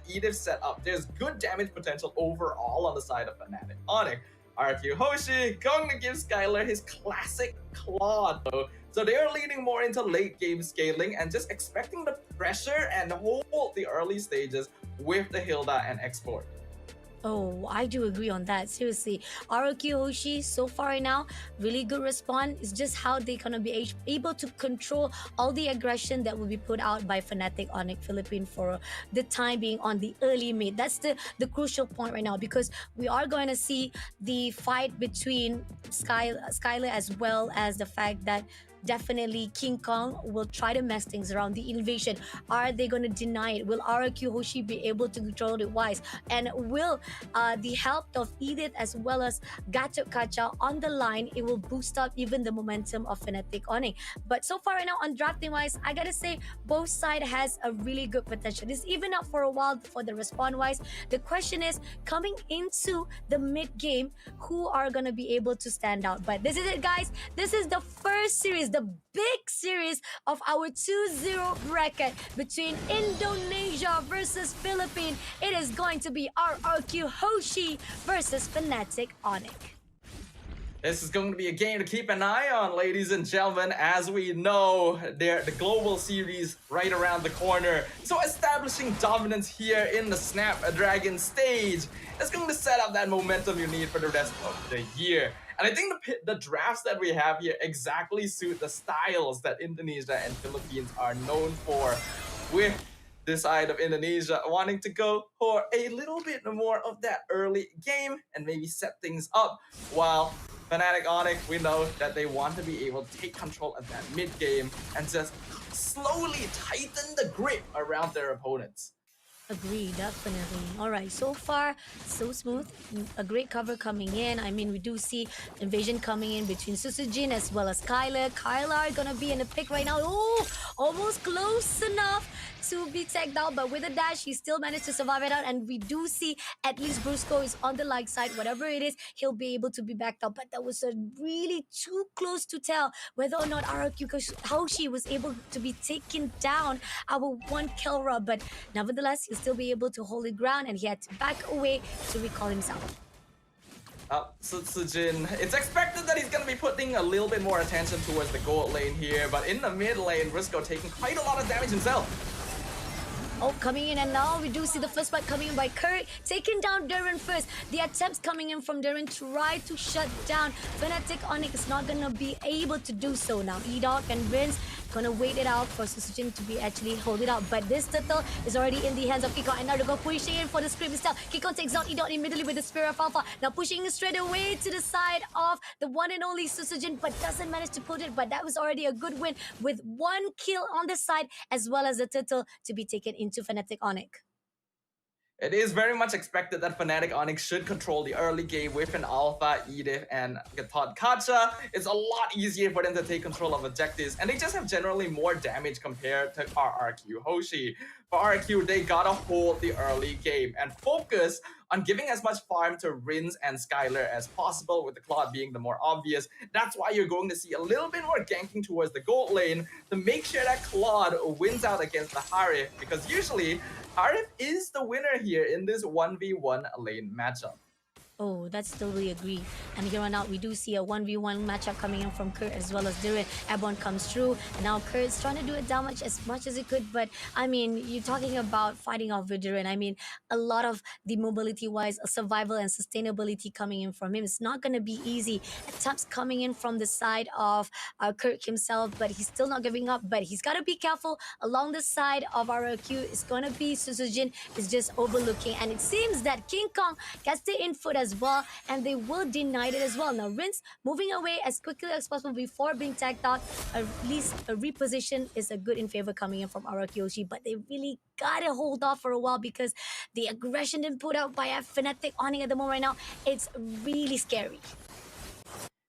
Edith setup, there's good damage potential overall on the side of Fanatic. Onic, RQ Hoshi going to give Skylar his classic claw though. So they are leaning more into late game scaling and just expecting the pressure and hold the early stages with the Hilda and export. Oh, I do agree on that. Seriously, ROQ Hoshi so far right now, really good response. It's just how they gonna be able to control all the aggression that will be put out by Fnatic Onic Philippine for the time being on the early mid. That's the crucial point right now because we are going to see the fight between Skylar as well as the fact that definitely King Kong will try to mess things around. The invasion, are they going to deny it? Will RQ Hoshi be able to control it wise? And will the help of Edith as well as Gato Kacha on the line, it will boost up even the momentum of Fnatic Onic. But so far right now on drafting wise, I gotta say both side has a really good potential. This even up for a while for the respawn wise. The question is coming into the mid game, who are gonna be able to stand out? But this is it, guys. This is the first series, the big series of our 2-0 bracket between Indonesia versus Philippines. It is going to be RRQ Hoshi versus Fnatic Onic. This is going to be a game to keep an eye on, ladies and gentlemen. As we know, the global series right around the corner. So establishing dominance here in the Snapdragon stage is going to set up that momentum you need for the rest of the year. And I think the drafts that we have here exactly suit the styles that Indonesia and Philippines are known for, with this side of Indonesia wanting to go for a little bit more of that early game and maybe set things up, while Fnatic Onic, we know that they want to be able to take control of that mid game and just slowly tighten the grip around their opponents. Agree, definitely. All right, so far, so smooth. A great cover coming in. I mean, we do see invasion coming in between Susujin as well as Skylar. Skylar gonna be in the pick right now. Oh, almost close enough to be tagged out, but with a dash, he still managed to survive it out. And we do see at least Brusco is on the light side. Whatever it is, he'll be able to be backed up. But that was a really too close to tell whether or not RQ Hoshi was able to be taken down our one Kelra. But nevertheless, he'll still be able to hold the ground, and he had to back away to recall himself. Sujin, it's expected that he's going to be putting a little bit more attention towards the gold lane here, but in the mid lane, Risco taking quite a lot of damage himself. Oh, coming in, and now we do see the first fight coming in by Kurt, taking down Duran first. The attempts coming in from Duran try to shut down Fnatic Onic is not gonna be able to do so now. Edok and Vince gonna wait it out for Susujin to be actually hold it out. But this turtle is already in the hands of Kikon, and now they're going pushing in for the script itself. Kikon takes out Edok immediately with the Spirit of Alpha. Now pushing straight away to the side of the one and only Susujin, but doesn't manage to put it. But that was already a good win with one kill on the side, as well as the turtle to be taken into Fnatic Onic. It is very much expected that Fnatic Onic should control the early game with an Alpha, Edith, and Gatot Kacha. It's a lot easier for them to take control of objectives, and they just have generally more damage compared to RRQ Hoshi. For RRQ, they gotta hold the early game and focus on giving as much farm to Rins and Skylar as possible, with the Claude being the more obvious. That's why you're going to see a little bit more ganking towards the gold lane to make sure that Claude wins out against the Harif, because usually Harif is the winner here in this 1v1 lane matchup. Oh, that's totally agree. And here on out, we do see a 1v1 matchup coming in from Kurt as well as Duran. Airborne comes through, and now Kurt's trying to do it damage as much as he could. But I mean, you're talking about fighting off with Duran. I mean, a lot of the mobility-wise, survival and sustainability coming in from him. It's not going to be easy. Attempts coming in from the side of Kurt himself, but he's still not giving up. But he's got to be careful. Along the side of RRQ, it's going to be Susujin is just overlooking. And it seems that King Kong gets the input as well, and they will deny it as well. Now, Rince moving away as quickly as possible before being tagged out. At least a reposition is a good in favor coming in from RRQ Hoshi, but they really gotta hold off for a while because the aggression being put out by Fnatic Onic at the moment right now, it's really scary.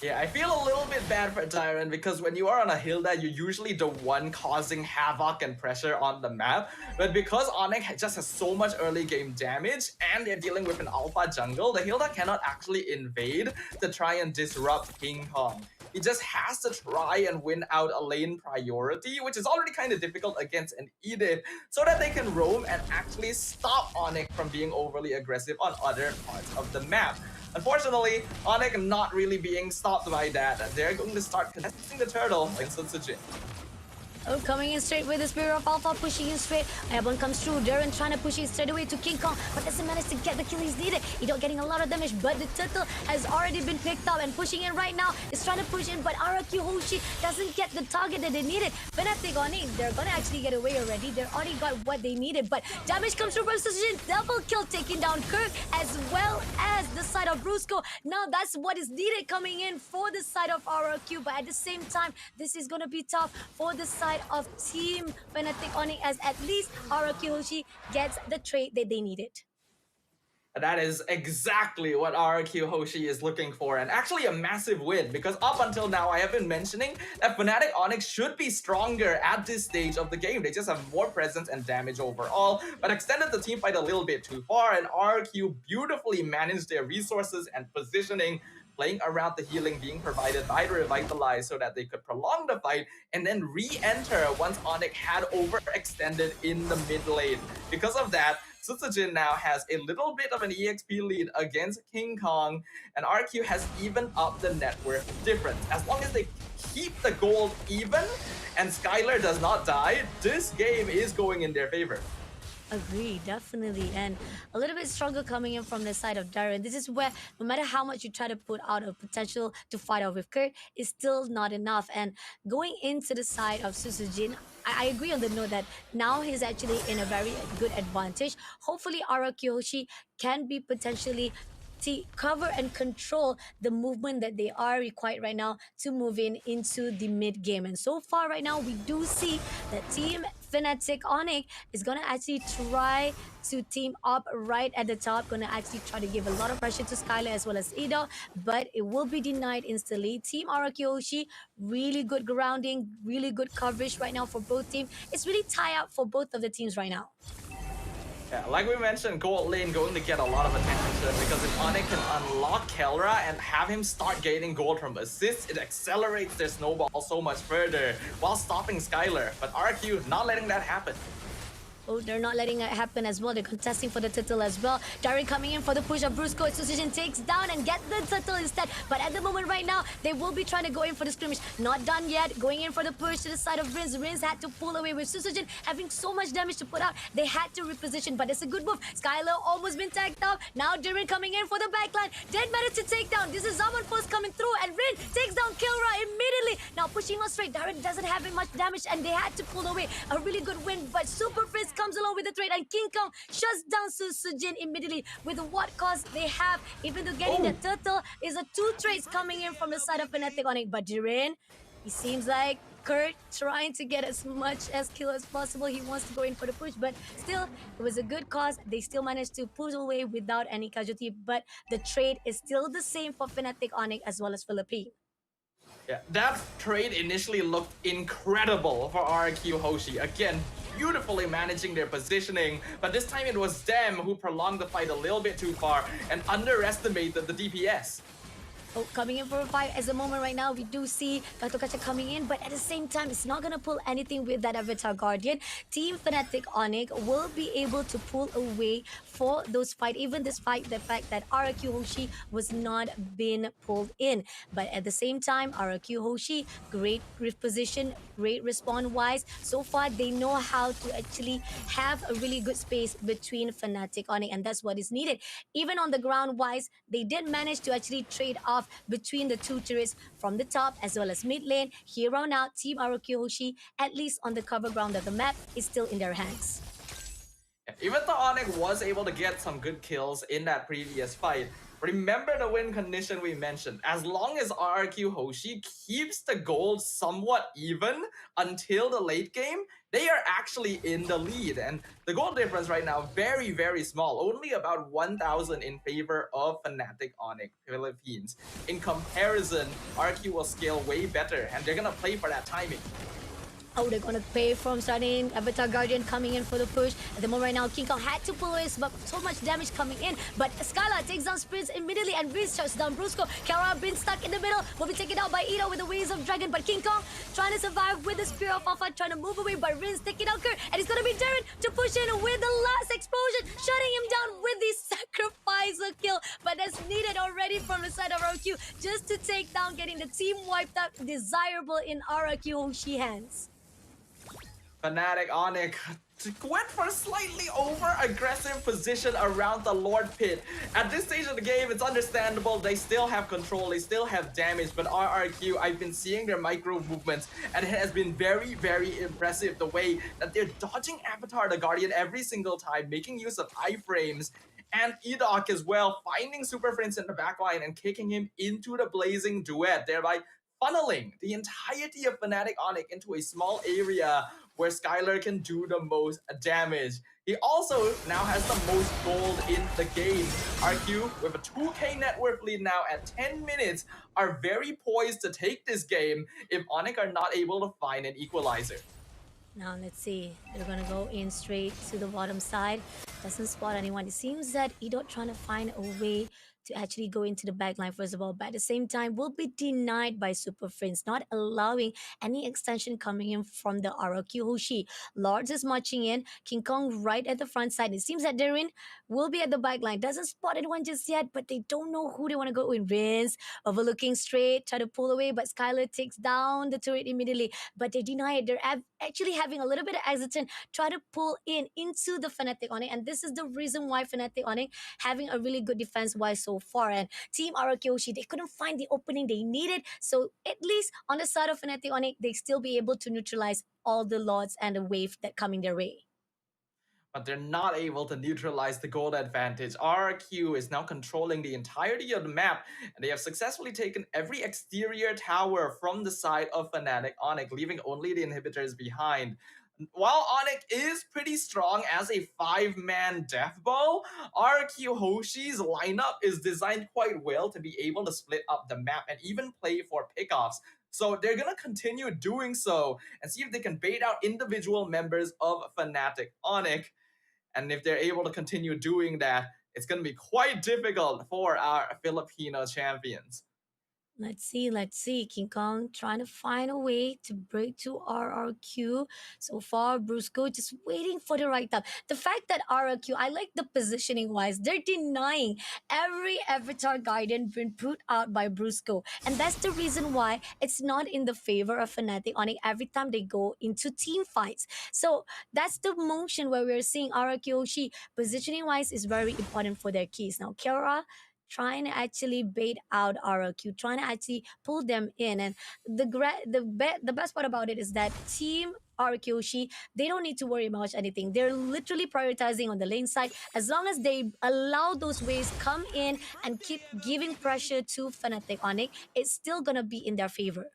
Yeah, I feel a little bit bad for Tyrant because when you are on a Hilda, you're usually the one causing havoc and pressure on the map. But because Onic just has so much early game damage and they're dealing with an alpha jungle, the Hilda cannot actually invade to try and disrupt King Kong. he just has to try and win out a lane priority, which is already kind of difficult against an Edith, so that they can roam and actually stop Onic from being overly aggressive on other parts of the map. Unfortunately, Onic not really being stopped by that. They're going to start contesting the turtle against Sutsujin. Oh, coming in straight with the Spirit of Alpha, pushing in straight. Airborne comes through. Darren trying to push it straight away to King Kong, but doesn't manage to get the kill he's needed. Not getting a lot of damage, but the turtle has already been picked up and pushing in right now. Is trying to push in, but RQ Hoshi doesn't get the target that they needed. Fanatic Onic, they're gonna actually get away already. They already got what they needed, but damage comes through from Sutsujin. Double kill taking down Kirk as well as the side of Brusco. Now that's what is needed coming in for the side of RQ, but at the same time, this is gonna be tough for the side of Team Fanatic Onic, as at least RQ Hoshi gets the trade that they needed. That is exactly what RQ Hoshi is looking for, and actually a massive win, because up until now I have been mentioning that Fnatic Onic should be stronger at this stage of the game. They just have more presence and damage overall, but extended the team fight a little bit too far, and RQ beautifully managed their resources and positioning, playing around the healing being provided by the Revitalize so that they could prolong the fight and then re-enter once Onic had overextended in the mid lane. Because of that, Sutsujin now has a little bit of an EXP lead against King Kong, and RQ has even up the net worth difference. As long as they keep the gold even and Skylar does not die, this game is going in their favor. Agree, definitely. And a little bit struggle coming in from the side of Darren. This is where no matter how much you try to put out a potential to fight out with Kurt, it's still not enough. And going into the side of Sutsujin, I agree on the note that now he's actually in a very good advantage. Hopefully RQ Hoshi can be potentially to cover and control the movement that they are required right now to move in into the mid game. And so far right now, we do see that Team Fnatic Onic is gonna actually try to team up right at the top, gonna actually try to give a lot of pressure to Skylar as well as Ido, but it will be denied instantly. Team Arakiyoshi, really good grounding, really good coverage right now for both teams. It's really tie up for both of the teams right now. Yeah, like we mentioned, gold lane going to get a lot of attention because if Onic can unlock Kelra and have him start gaining gold from assists, it accelerates their snowball so much further while stopping Skylar. But RQ not letting that happen. Oh, they're not letting it happen as well. They're contesting for the turtle as well. Dari coming in for the push of Brusco. Sutsujin takes down and get the turtle instead. But at the moment right now, they will be trying to go in for the scrimmage. Not done yet. Going in for the push to the side of Rinz. Rinz had to pull away with Sutsujin having so much damage to put out. They had to reposition, but it's a good move. Skylar almost been tagged out. Now Darren coming in for the backline. Did manage to take down. This is Zaman Force coming through, and Rin takes down Kelra immediately. Now pushing on straight. Darren doesn't have much damage, and they had to pull away. A really good win, but Super Frizz comes along with the trade, and King Kong shuts down Sutsujin immediately with what cost they have. Even though getting the turtle is a 2 trades coming in from the side of Fnatic Onic. But Jiren, he seems like Kurt trying to get as much as kill as possible. He wants to go in for the push, but still, it was a good cause. They still managed to pull away without any casualty, but the trade is still the same for Fnatic Onic as well as Philippine. Yeah, that trade initially looked incredible for RQ Hoshi. Again, beautifully managing their positioning, but this time it was them who prolonged the fight a little bit too far and underestimated the DPS. Oh, coming in for a fight as a moment right now, we do see Katokacha coming in, but at the same time, it's not gonna pull anything with that Avatar Guardian. Team Fnatic Onic will be able to pull away for those fight. Even this fight, the fact that RQ Hoshi was not been pulled in. But at the same time, RQ Hoshi, great position, great respawn wise. So far, they know how to actually have a really good space between Fnatic Onic, and that's what is needed. Even on the ground wise, they did manage to actually trade off between the 2 turrets from the top as well as mid lane. Here on out, Team RQ Hoshi, at least on the cover ground of the map, is still in their hands. Even though Onic was able to get some good kills in that previous fight, remember the win condition we mentioned. As long as RQ Hoshi keeps the gold somewhat even until the late game, they are actually in the lead. And the gold difference right now, very, very small. Only about 1,000 in favor of Fnatic Onic Philippines. In comparison, RQ will scale way better, and they're gonna play for that timing. Oh, they're gonna pay from starting. Avatar Guardian coming in for the push. At the moment right now, King Kong had to pull away, but so much damage coming in. But Skylar takes down Sprints immediately and Riz shuts down Brusco. Kelra been stuck in the middle, will be taken out by Ito with the Waves of Dragon. But King Kong trying to survive with the Spear of Alpha, trying to move away. But Riz taking out Kurt, and it's gonna be Darren to push in with the last explosion, shutting him down with the sacrificer kill. But that's needed already from the side of RQ just to take down, getting the team wiped out. Desirable in RQ Hoshi hands. Fanatic Onic went for a slightly over-aggressive position around the Lord Pit. At this stage of the game, it's understandable. They still have control, they still have damage, but RRQ, I've been seeing their micro movements, and it has been very, very impressive the way that they're dodging Avatar the Guardian every single time, making use of iframes, and Edok as well, finding Super Prince in the backline and kicking him into the blazing duet, thereby funneling the entirety of Fanatic Onic into a small area where Skylar can do the most damage. He also now has the most gold in the game. RQ, with a 2k net worth lead now at 10 minutes, are very poised to take this game if Onic are not able to find an equalizer. Now let's see. They're gonna go in straight to the bottom side. Doesn't spot anyone. It seems that Edot trying to find a way to actually go into the backline first of all, but at the same time will be denied by Super Friends, not allowing any extension coming in from the ROQ Hoshi. Lords is marching in, King Kong right at the front side. It seems that Darren will be at the backline. Doesn't spot anyone just yet, but they don't know who they want to go in. Rinse, overlooking straight, try to pull away, but Skylar takes down the turret immediately, but they deny it. They're actually having a little bit of hesitant, try to pull in into the Fanatic Onic, and this is the reason why Fanatic Onic having a really good defense wise so far. And Team Arakyoshi, they couldn't find the opening they needed, so at least on the side of Fanatic Onic, they still be able to neutralize all the lords and the wave that coming their way. But they're not able to neutralize the gold advantage. RQ is now controlling the entirety of the map, and they have successfully taken every exterior tower from the side of Fanatic Onic, leaving only the inhibitors behind. While Onic is pretty strong as a 5-man death ball, RQ Hoshi's lineup is designed quite well to be able to split up the map and even play for pickoffs. So they're going to continue doing so and see if they can bait out individual members of Fanatic Onic. And if they're able to continue doing that, it's going to be quite difficult for our Filipino champions. Let's see. King Kong trying to find a way to break to RRQ. So far, Brusco just waiting for the right time. The fact that RRQ, I like the positioning wise, they're denying every Avatar Guardian been put out by Brusco. And that's the reason why it's not in the favor of Fnatic Onic every time they go into team fights. So that's the motion where we're seeing RRQ Hoshi positioning wise is very important for their keys. Now, Kelra trying to actually bait out ROQ, trying to actually pull them in. And the best part about it is that Team RQC, they don't need to worry about anything. They're literally prioritizing on the lane side. As long as they allow those waves come in and keep giving pressure to Fnatic Onic, it's still gonna be in their favor.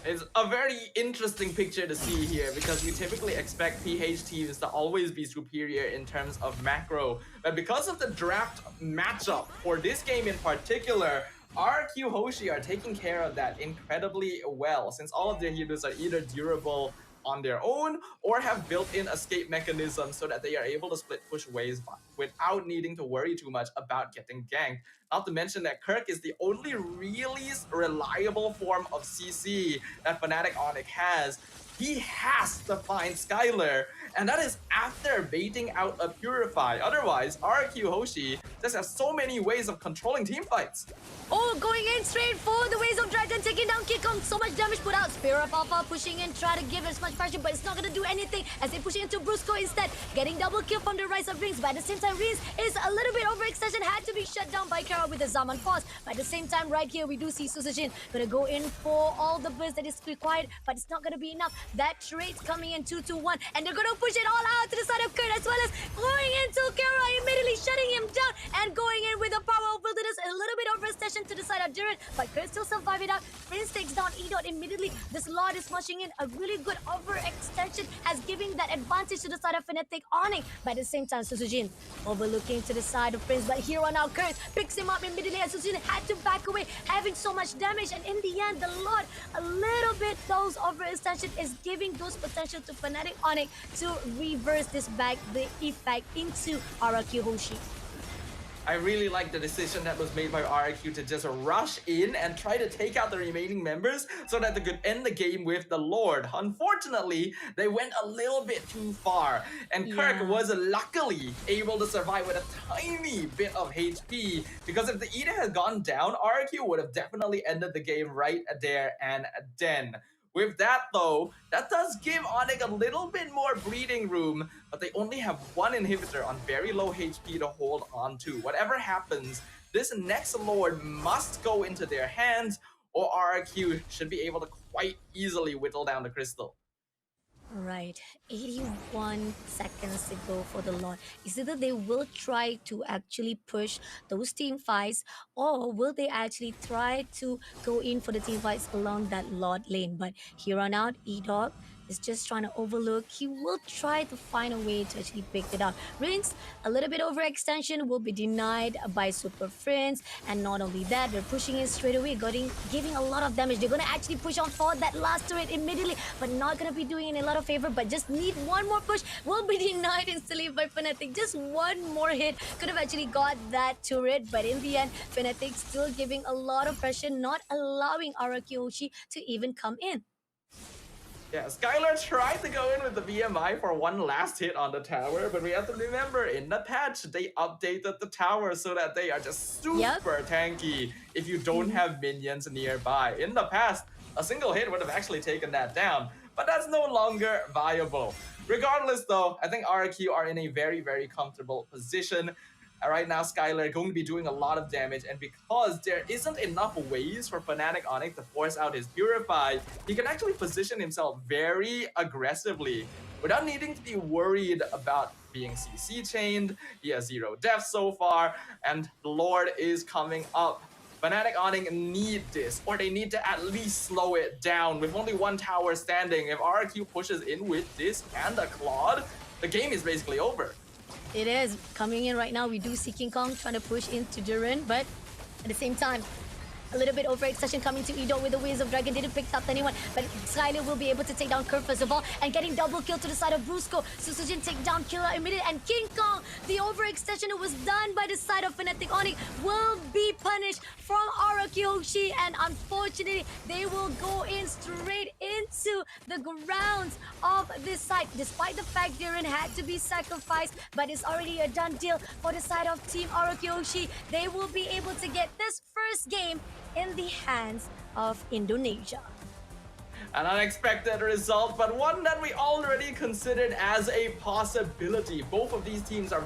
It's a very interesting picture to see here because we typically expect PH teams to always be superior in terms of macro, but because of the draft matchup for this game in particular, RQ Hoshi are taking care of that incredibly well since all of their heroes are either durable on their own or have built-in escape mechanisms so that they are able to split push waves without needing to worry too much about getting ganked. Not to mention that Kirk is the only really reliable form of CC that Fnatic Onic has. He has to find Skylar, and that is after baiting out a Purify. Otherwise, RQ Hoshi just has so many ways of controlling team fights. Oh, going in straight for the Waves of Dragon, taking down King Kong. So much damage put out. Spear of Alpha pushing in, try to give as much pressure, but it's not gonna do anything as they push into Brusco instead. Getting double kill from the Rise of Rings, but at the same time, Rings is a little bit overextension, had to be shut down by Kelra with the Zaman Pause. But at the same time, right here, we do see Susujin gonna go in for all the burst that is required, but it's not gonna be enough. That trade's coming in 2-2-1, and they're gonna push it all out to the side of Kurt, as well as going into Kelra, immediately shutting him down and going in with the power of wilderness, a little bit overextension. overextension to the side of Duran, but Kurt still survive it out. Prince takes down Edot immediately. This Lord is smashing in. A really good overextension has given that advantage to the side of Fanatic Onic. But at the same time, Susujin overlooking to the side of Prince, but here on out, Kurt picks him up immediately as Susujin had to back away, having so much damage, and in the end, the Lord, a little bit those overextension is giving those potential to Fanatic Onic to reverse this back, the effect into RRQ Hoshi. I really like the decision that was made by RRQ to just rush in and try to take out the remaining members so that they could end the game with the Lord. Unfortunately, they went a little bit too far, and Kirk was luckily able to survive with a tiny bit of HP, because if the Eden had gone down, RRQ would have definitely ended the game right there and then. With that though, that does give Onic a little bit more breathing room, but they only have one inhibitor on very low HP to hold on to. Whatever happens, this next Lord must go into their hands, or RRQ should be able to quite easily whittle down the crystal. Right, 81 seconds to go for the Lord. Is either they will try to actually push those team fights, or will they actually try to go in for the team fights along that Lord lane? But here on out, E-Dog is just trying to overlook. He will try to find a way to actually pick it up. Rinse, a little bit overextension will be denied by Super Friends, and not only that, they're pushing in straight away, giving a lot of damage. They're gonna actually push on for that last turret immediately, but not gonna be doing it a lot of favor, but just need one more push. Will be denied instantly by Fnatic. Just one more hit could have actually got that turret, but in the end, Fnatic still giving a lot of pressure, not allowing RRQ Hoshi to even come in. Yeah, Skylar tried to go in with the VMI for one last hit on the tower, but we have to remember, in the patch, they updated the tower so that they are just super tanky if you don't have minions nearby. In the past, a single hit would have actually taken that down, but that's no longer viable. Regardless though, I think RRQ are in a very, very comfortable position. Right now, Skylar going to be doing a lot of damage, and because there isn't enough ways for Fanatic Onic to force out his Purify, he can actually position himself very aggressively without needing to be worried about being CC chained. He has 0 deaths so far, and the Lord is coming up. Fanatic Onic need this, or they need to at least slow it down. With only one tower standing, if RRQ pushes in with this and a Claude, the game is basically over. It is coming in right now. We do see King Kong trying to push into Duran, but at the same time, a little bit overextension coming to Edo with the Wings of Dragon. Didn't pick up anyone, but Skylar will be able to take down Kurt first of all, and getting double kill to the side of Brusco. Susujin take down Kelra immediately, and King Kong, the overextension that was done by the side of Fnatic Onic, will be punished from RRQ Hoshi, and unfortunately, they will go in straight into the grounds of this site. Despite the fact Duran had to be sacrificed, but it's already a done deal for the side of Team RRQ Hoshi. They will be able to get this first game in the hands of Indonesia. An unexpected result, but one that we already considered as a possibility. Both of these teams are